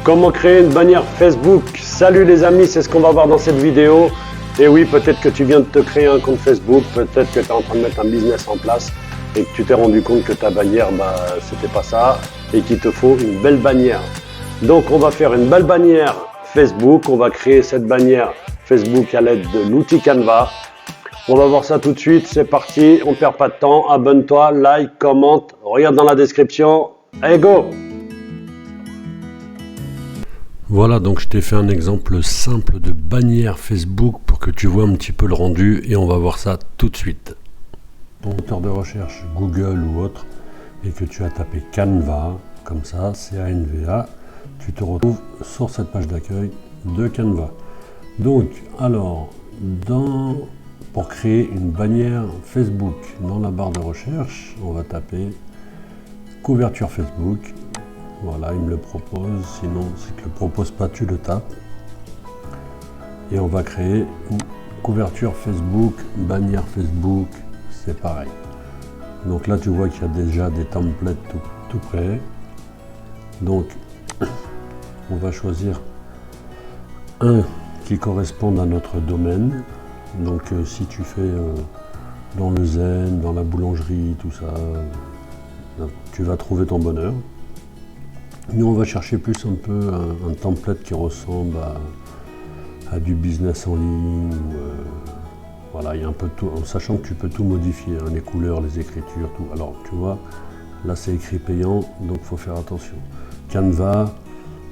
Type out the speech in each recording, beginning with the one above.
Comment créer une bannière Facebook? Salut les amis, c'est ce qu'on va voir dans cette vidéo. Et oui, peut-être que tu viens de te créer un compte Facebook, peut-être que tu es en train de mettre un business en place et que tu t'es rendu compte que ta bannière, c'était pas ça et qu'il te faut une belle bannière. Donc on va faire une belle bannière Facebook, on va créer cette bannière Facebook à l'aide de l'outil Canva. On va voir ça tout de suite, c'est parti, on perd pas de temps, abonne-toi, like, commente, regarde dans la description, allez go! Voilà, donc je t'ai fait un exemple simple de bannière Facebook pour que tu vois un petit peu le rendu et on va voir ça tout de suite. Ton moteur de recherche Google ou autre et que tu as tapé Canva, comme ça, C-A-N-V-A, tu te retrouves sur cette page d'accueil de Canva. Donc, alors, pour créer une bannière Facebook, dans la barre de recherche, on va taper couverture Facebook. Voilà, il me le propose, sinon s'il ne te le propose pas, tu le tapes. Et on va créer une couverture Facebook, bannière Facebook, c'est pareil. Donc là tu vois qu'il y a déjà des templates tout prêts. Donc on va choisir un qui corresponde à notre domaine. Donc si tu fais dans le zen, dans la boulangerie, tout ça, tu vas trouver ton bonheur. Nous, on va chercher plus un peu un template qui ressemble à du business en ligne. Voilà, il y a un peu de tout, en sachant que tu peux tout modifier, hein, les couleurs, les écritures, tout. Alors, tu vois, là, c'est écrit payant, donc il faut faire attention. Canva,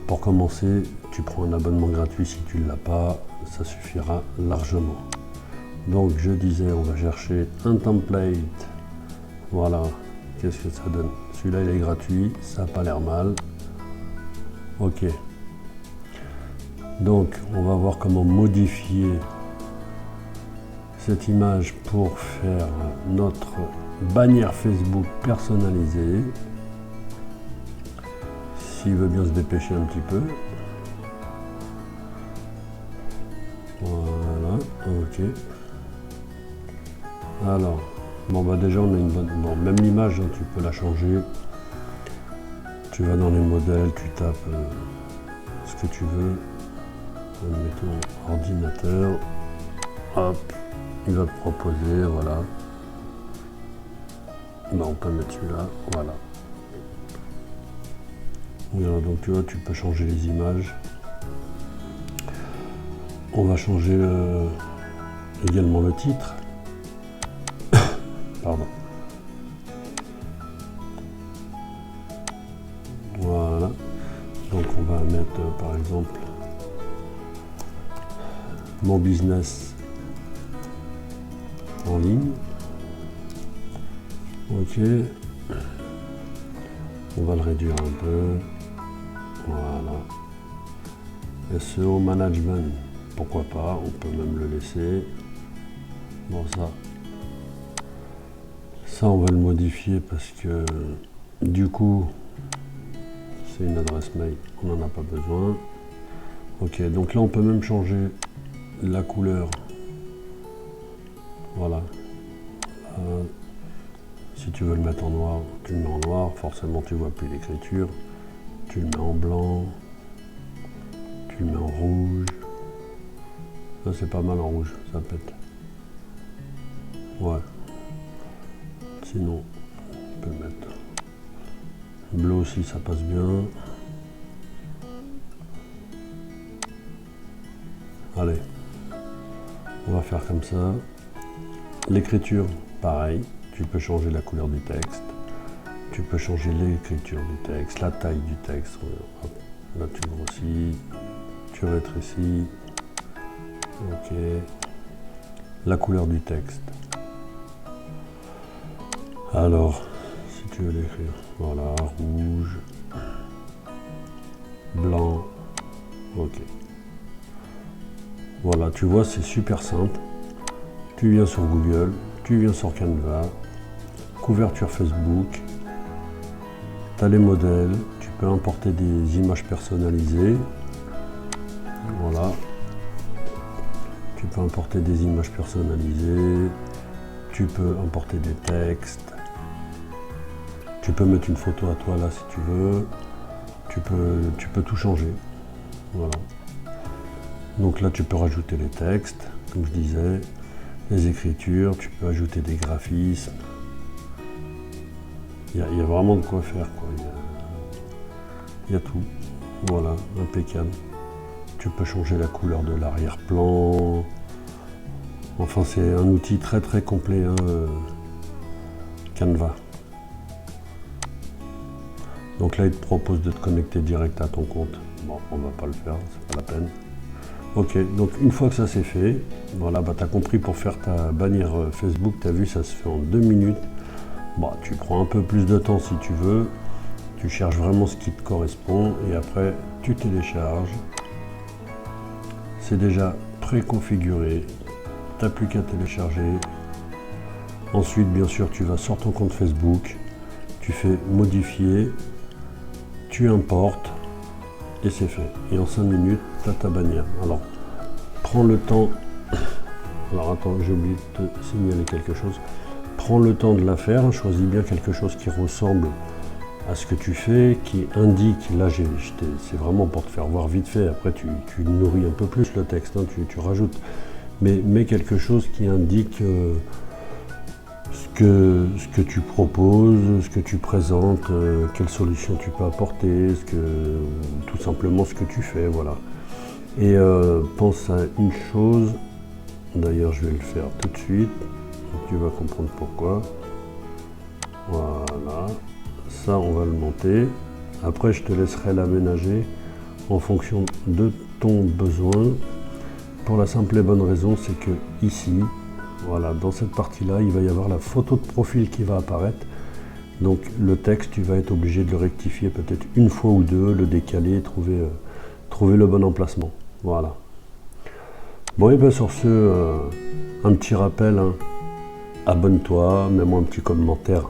pour commencer, tu prends un abonnement gratuit. Si tu ne l'as pas, ça suffira largement. Donc, je disais, on va chercher un template. Voilà, qu'est-ce que ça donne? Celui-là, il est gratuit, ça n'a pas l'air mal. Ok, donc on va voir comment modifier cette image pour faire notre bannière Facebook personnalisée. S'il veut bien se dépêcher un petit peu. Voilà, ok. Alors, bon déjà on a une bonne... Bon, même l'image, hein, tu peux la changer. Tu vas dans les modèles, tu tapes ce que tu veux. Mettons ordinateur. Hop, il va te proposer, voilà. Ben, on peut mettre celui-là, voilà. Voilà. Donc tu vois, tu peux changer les images. On va changer également le titre. Pardon. Voilà, donc on va mettre par exemple mon business en ligne. Ok, on va le réduire un peu. Voilà, SEO management, pourquoi pas, on peut même le laisser. Bon, ça on va le modifier parce que du coup c'est une adresse mail, on n'en a pas besoin. Ok, donc là on peut même changer la couleur. Voilà. Si tu veux le mettre en noir, tu le mets en noir, forcément tu vois plus l'écriture. Tu le mets en blanc, tu le mets en rouge. Ça c'est pas mal en rouge, ça pète. Ouais. Sinon, on peut le mettre. Bleu aussi, ça passe bien. Allez, on va faire comme ça. L'écriture, pareil, tu peux changer la couleur du texte. Tu peux changer l'écriture du texte, la taille du texte. Hop, là, tu grossis, tu rétrécis. Ok. La couleur du texte. Alors, si tu veux l'écrire, voilà, rouge, blanc, ok. Voilà, tu vois, c'est super simple. Tu viens sur Google, tu viens sur Canva, couverture Facebook, tu as les modèles, tu peux importer des images personnalisées. Voilà. Tu peux importer des images personnalisées, tu peux importer des textes, tu peux mettre une photo à toi là si tu veux, tu peux tout changer. Voilà. Donc là, tu peux rajouter les textes, comme je disais, les écritures, tu peux ajouter des graphismes. Il y a vraiment de quoi faire, quoi. Il y a tout. Voilà, impeccable. Tu peux changer la couleur de l'arrière-plan. Enfin, c'est un outil très très complet, hein, Canva. Donc là, il te propose de te connecter direct à ton compte. Bon, on va pas le faire, c'est pas la peine. Ok, donc une fois que ça c'est fait, voilà, bah, tu as compris, pour faire ta bannière Facebook, tu as vu, ça se fait en 2 minutes. Bah, tu prends un peu plus de temps si tu veux, tu cherches vraiment ce qui te correspond et après tu télécharges. C'est déjà préconfiguré, tu n'as plus qu'à télécharger. Ensuite, bien sûr, tu vas sur ton compte Facebook, tu fais modifier, tu importes et c'est fait. Et en 5 minutes, tu as ta bannière. Alors, prends le temps. Alors, attends, j'ai oublié de te signaler quelque chose. Prends le temps de la faire, choisis bien quelque chose qui ressemble à ce que tu fais, qui indique, là c'est vraiment pour te faire voir vite fait, après tu nourris un peu plus le texte, hein, tu rajoutes, mais quelque chose qui indique ce que tu proposes, ce que tu présentes, quelle solution tu peux apporter, tout simplement ce que tu fais, voilà. Et pense à une chose, d'ailleurs je vais le faire tout de suite, tu vas comprendre pourquoi. Voilà, ça on va le monter. Après je te laisserai l'aménager en fonction de ton besoin. Pour la simple et bonne raison, c'est que ici, voilà, dans cette partie-là, il va y avoir la photo de profil qui va apparaître. Donc le texte, tu vas être obligé de le rectifier peut-être une fois ou deux, le décaler, trouver le bon emplacement. Voilà. Bon, et bien sur ce, un petit rappel, hein. Abonne-toi, mets-moi un petit commentaire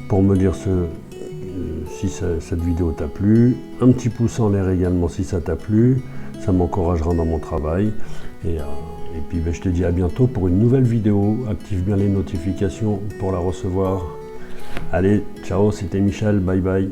pour me dire si cette vidéo t'a plu. Un petit pouce en l'air également si ça t'a plu, ça m'encouragera dans mon travail. Et puis ben, je te dis à bientôt pour une nouvelle vidéo. Active bien les notifications pour la recevoir. Allez, ciao, c'était Michel, bye bye.